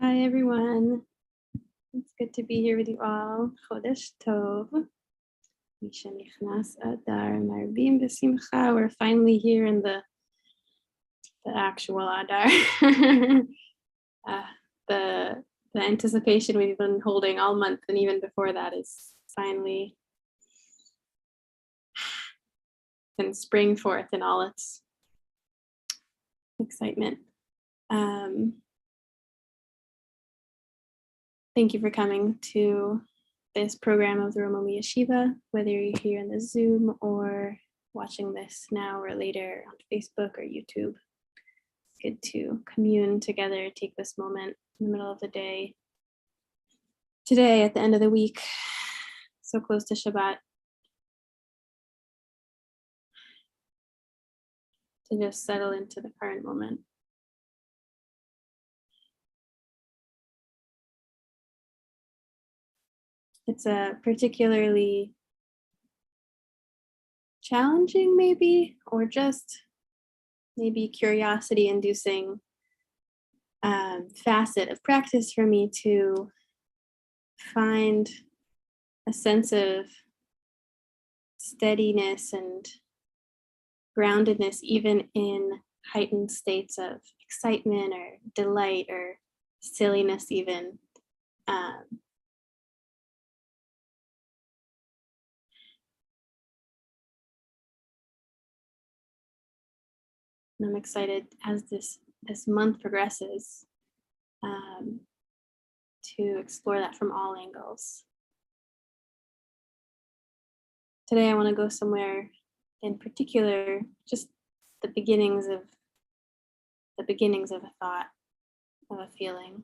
Hi everyone, it's good to be here with you all. Chodesh Tov. Misha Nichnas Adar Marbim B'Simcha. We're finally here in the actual Adar. The anticipation we've been holding all month and even before that is finally can spring forth in all its excitement. Thank you for coming to this program of the Romemu Yeshiva, whether you're here in the Zoom or watching this now or later on Facebook or YouTube. It's good to commune together, take this moment in the middle of the day. Today, at the end of the week, so close to Shabbat, to just settle into the current moment. It's a particularly challenging maybe, or just maybe curiosity-inducing facet of practice for me to find a sense of steadiness and groundedness even in heightened states of excitement or delight or silliness even. And I'm excited as this month progresses to explore that from all angles. Today I want to go somewhere in particular, just the beginnings of a thought, of a feeling.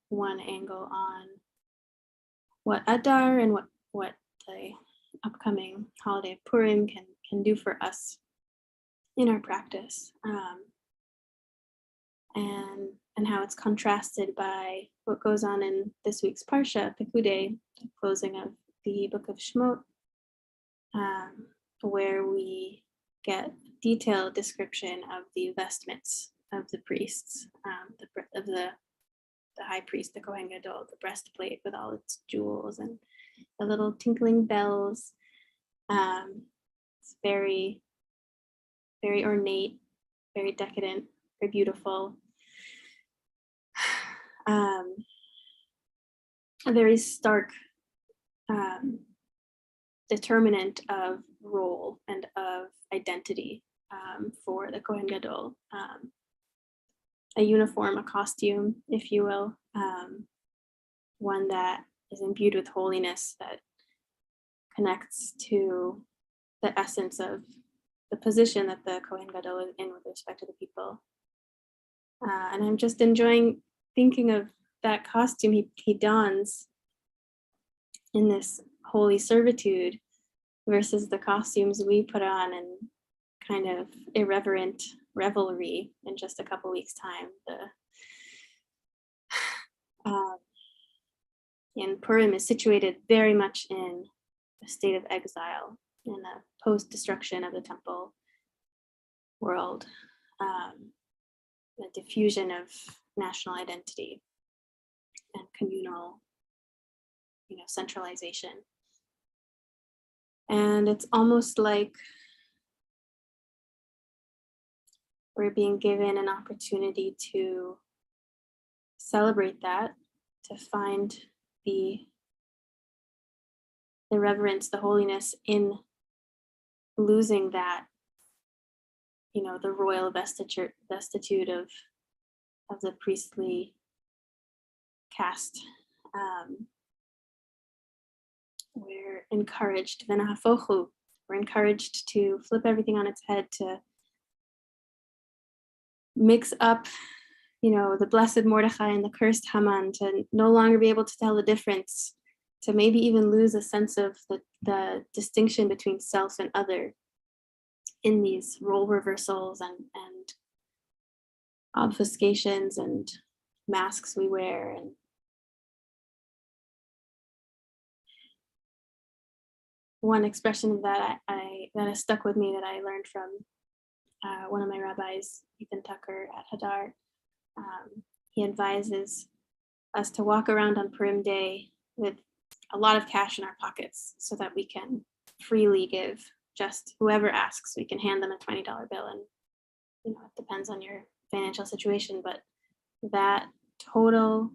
One angle on what Adar and what the upcoming holiday of Purim can do for us in our practice, and how it's contrasted by what goes on in this week's Parsha, Pekudei, the closing of the book of Shemot, where we get detailed description of the vestments of the priests, of the high priest, the Kohen Gadol, the breastplate with all its jewels and the little tinkling bells. It's very, very ornate, very decadent, very beautiful. A very stark determinant of role and of identity for the Kohen Gadol. A uniform, a costume, if you will, one that is imbued with holiness, that connects to the essence of the position that the Kohen Gadol is in with respect to the people. And I'm just enjoying thinking of that costume he dons in this holy servitude versus the costumes we put on in kind of irreverent revelry in just a couple weeks' time. And Purim is situated very much in a state of exile, in the post-destruction of the temple world, the diffusion of national identity and communal, centralization. And it's almost like we're being given an opportunity to celebrate that, to find the reverence, the holiness in losing that, the royal vestitude of the priestly caste. We're encouraged, we're encouraged to flip everything on its head, to mix up, the blessed Mordechai and the cursed Haman, to no longer be able to tell the difference, to maybe even lose a sense of the distinction between self and other in these role reversals and obfuscations and masks we wear. And one expression of that that has stuck with me, that I learned from one of my rabbis, Ethan Tucker at Hadar. He advises us to walk around on Purim Day with a lot of cash in our pockets so that we can freely give. Just whoever asks, we can hand them a $20 bill, and it depends on your financial situation, but that total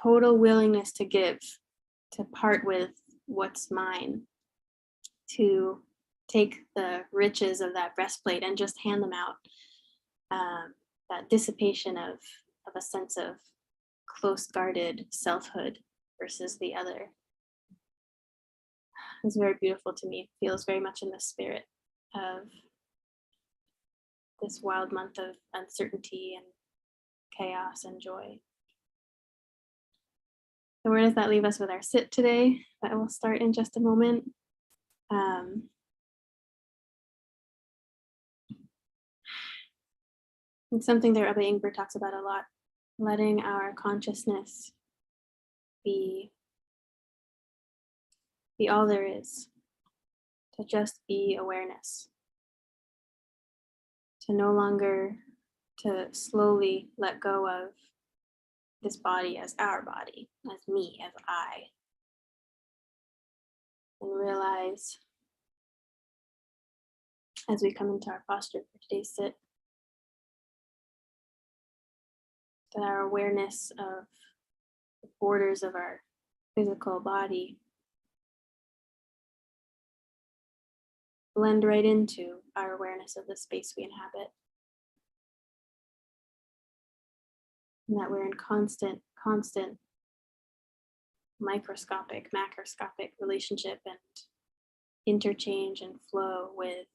willingness to give, to part with what's mine, to take the riches of that breastplate and just hand them out. That dissipation of a sense of close guarded selfhood versus the other is very beautiful to me. It feels very much in the spirit of this wild month of uncertainty and chaos and joy. So where does that leave us with our sit today? That will start in just a moment. It's something that Rabbi Ingber talks about a lot, letting our consciousness be all there is, to just be awareness, to no longer, to slowly let go of this body as our body, as me, as I, and realize as we come into our posture for today's sit, that our awareness of the borders of our physical body blend right into our awareness of the space we inhabit. And that we're in constant microscopic, macroscopic relationship and interchange and flow with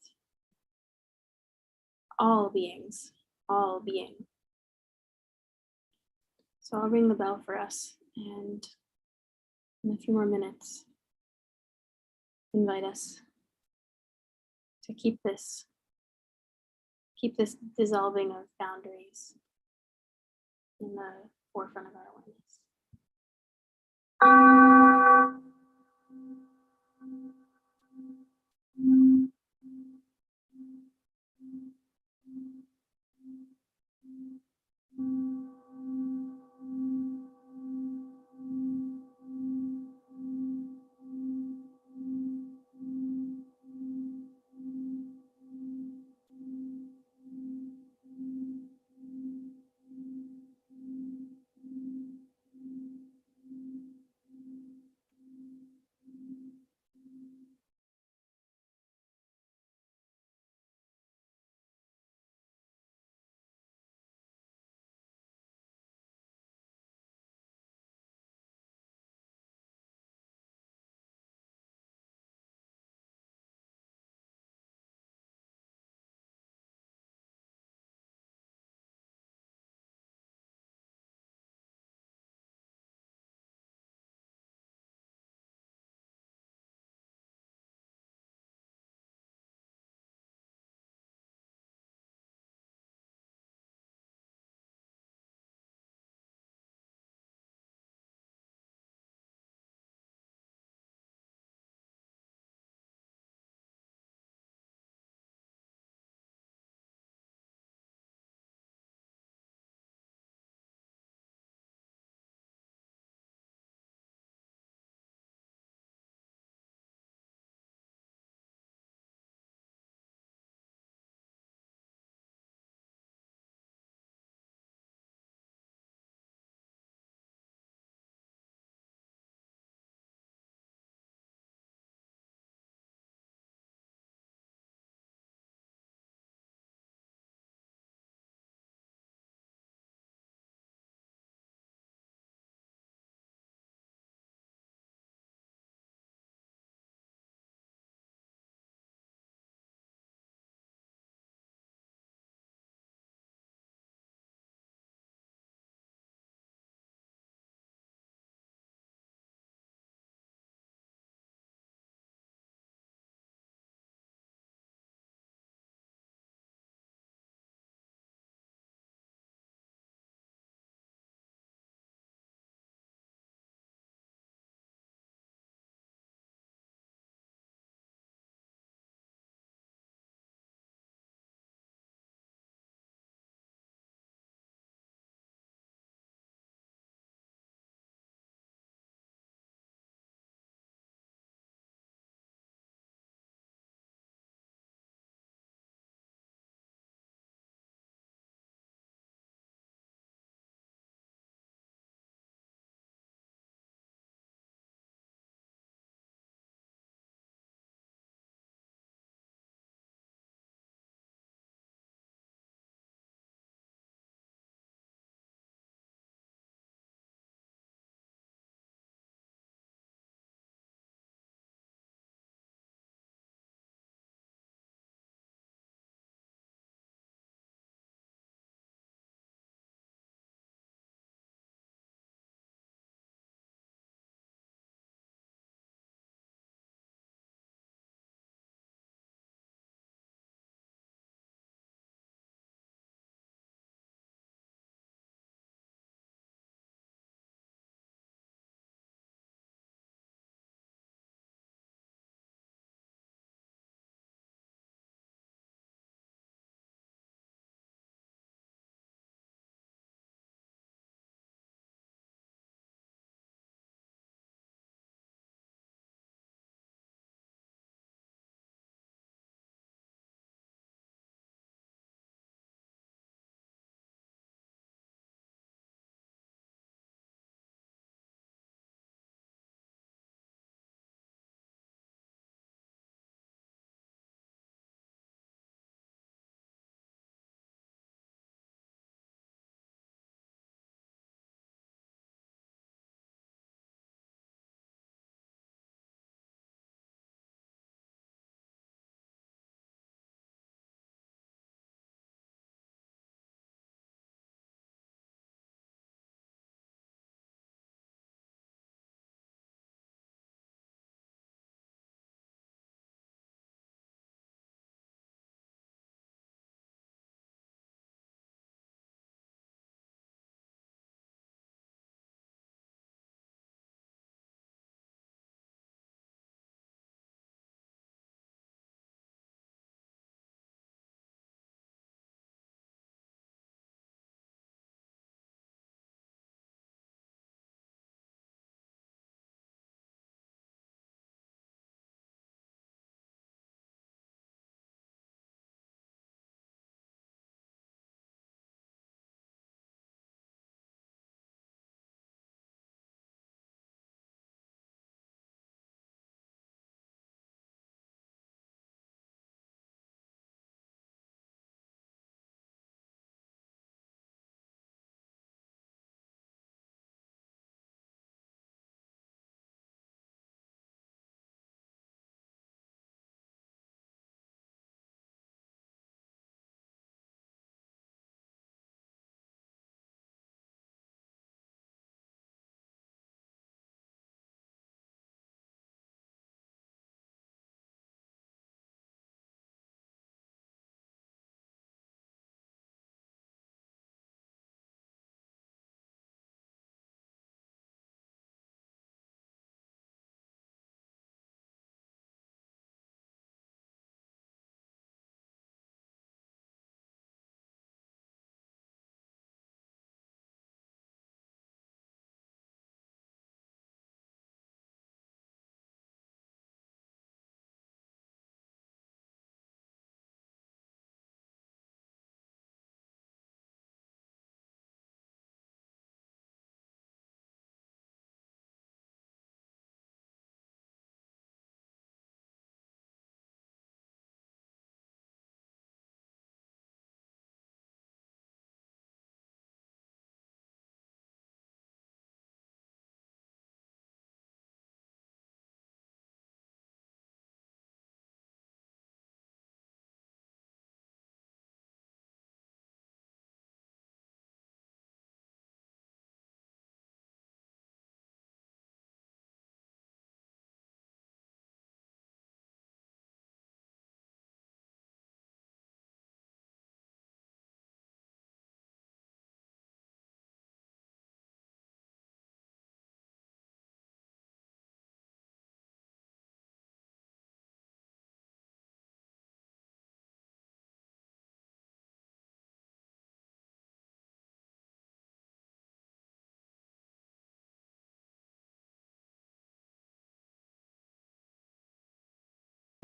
all beings, all being. So I'll ring the bell for us, and in a few more minutes, invite us to keep this dissolving of boundaries in the forefront of our awareness.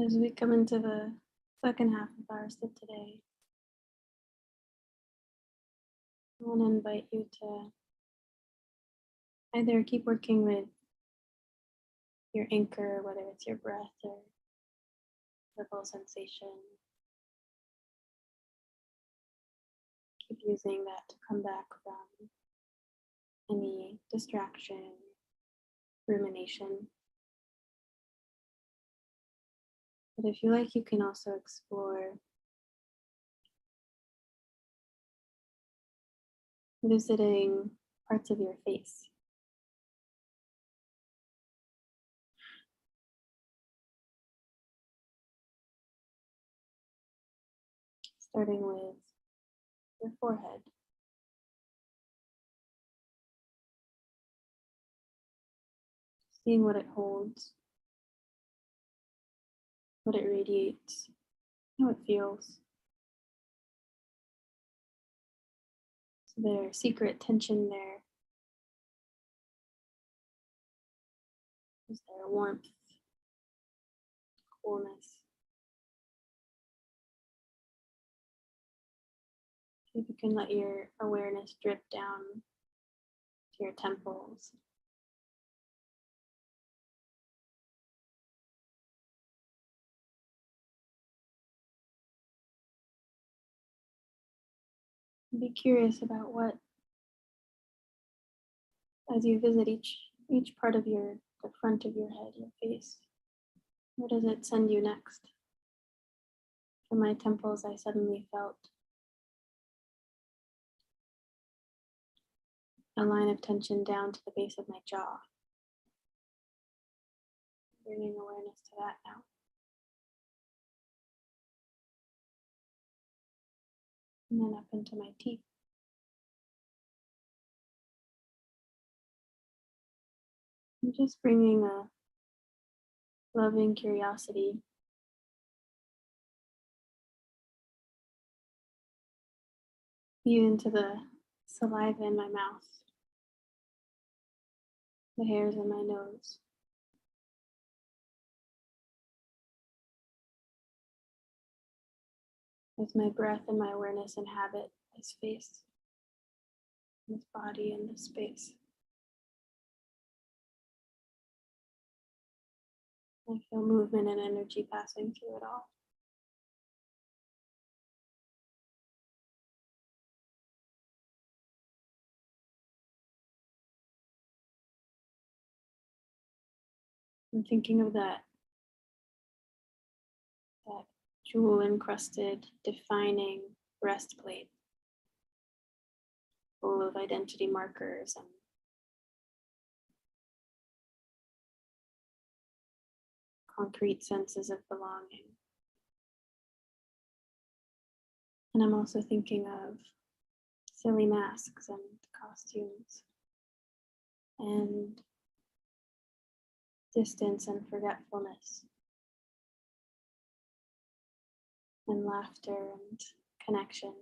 As we come into the second half of our sit today, I want to invite you to either keep working with your anchor, whether it's your breath or physical sensation. Keep using that to come back from any distraction, rumination. But if you like, you can also explore visiting parts of your face. Starting with your forehead. Seeing what it holds, what it radiates, how it feels. So there's secret tension there. Is there warmth, coolness? See if you can let your awareness drip down to your temples. Be curious about what, as you visit each part of the front of your head, your face, where does it send you next? For my temples, I suddenly felt a line of tension down to the base of my jaw. Bringing awareness to that now. And then up into my teeth. I'm just bringing a loving curiosity even to the saliva in my mouth, the hairs on my nose. As my breath and my awareness inhabit this face, this body, and this space. I feel movement and energy passing through it all. I'm thinking of that jewel encrusted, defining breastplate, full of identity markers and concrete senses of belonging. And I'm also thinking of silly masks and costumes and distance and forgetfulness and laughter and connection.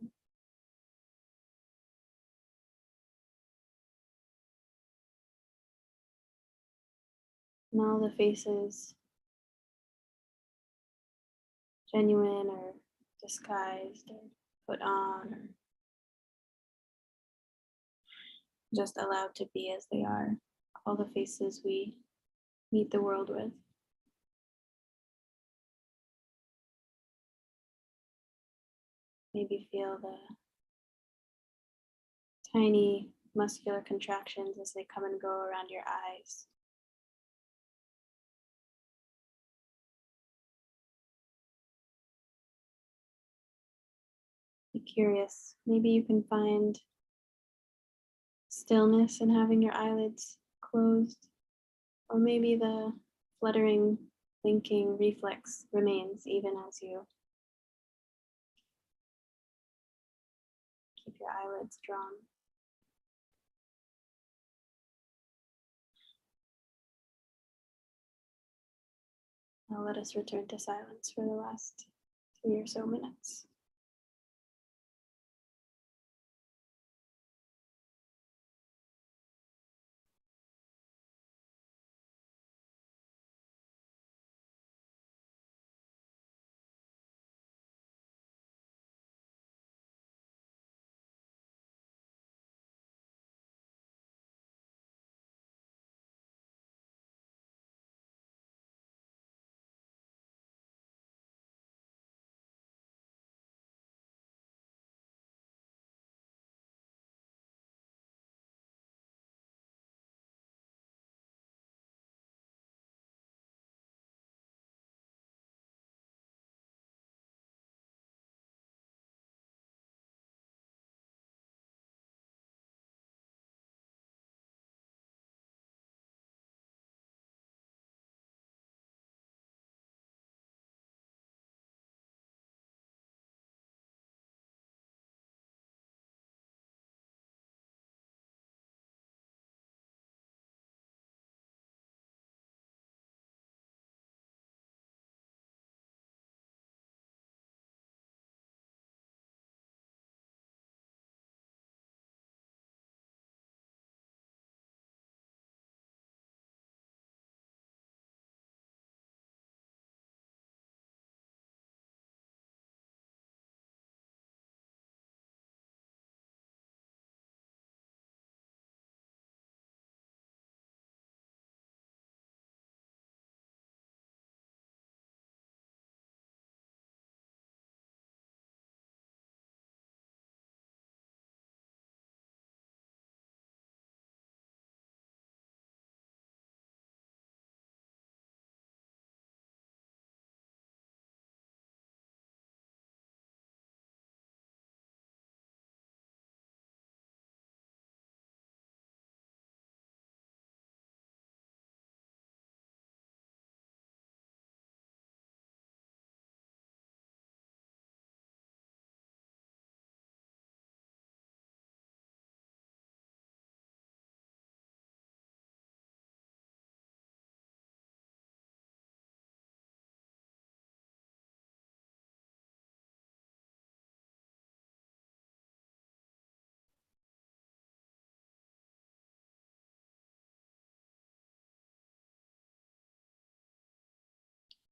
And all the faces, genuine or disguised or put on or just allowed to be as they are. All the faces we meet the world with. Maybe feel the tiny muscular contractions as they come and go around your eyes. Be curious. Maybe you can find stillness in having your eyelids closed, or maybe the fluttering, blinking reflex remains even as you keep your eyelids drawn. Now let us return to silence for the last 3 or so minutes.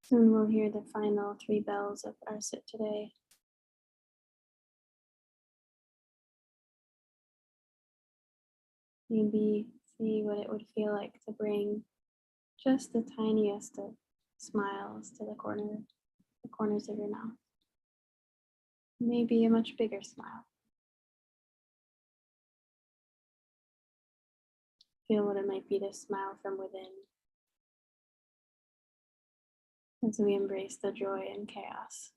Soon we'll hear the final 3 bells of our sit today. Maybe see what it would feel like to bring just the tiniest of smiles to the corners of your mouth. Maybe a much bigger smile. Feel what it might be to smile from within as we embrace the joy and chaos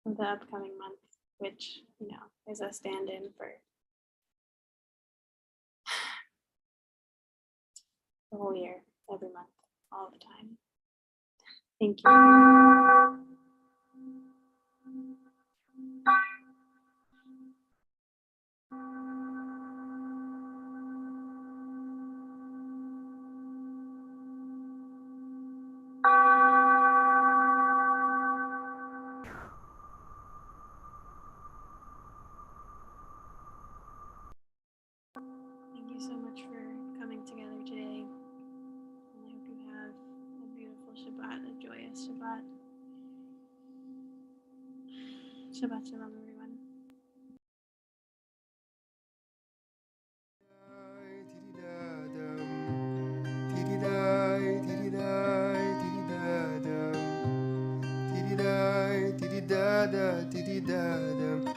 of the upcoming month, which, is a stand-in for the whole year, every month, all the time. Thank you. Thank you so much for coming together today. And I hope you have a beautiful Shabbat, a joyous Shabbat. Shabbat Shalom, everyone. Diddy da da, diddy da da.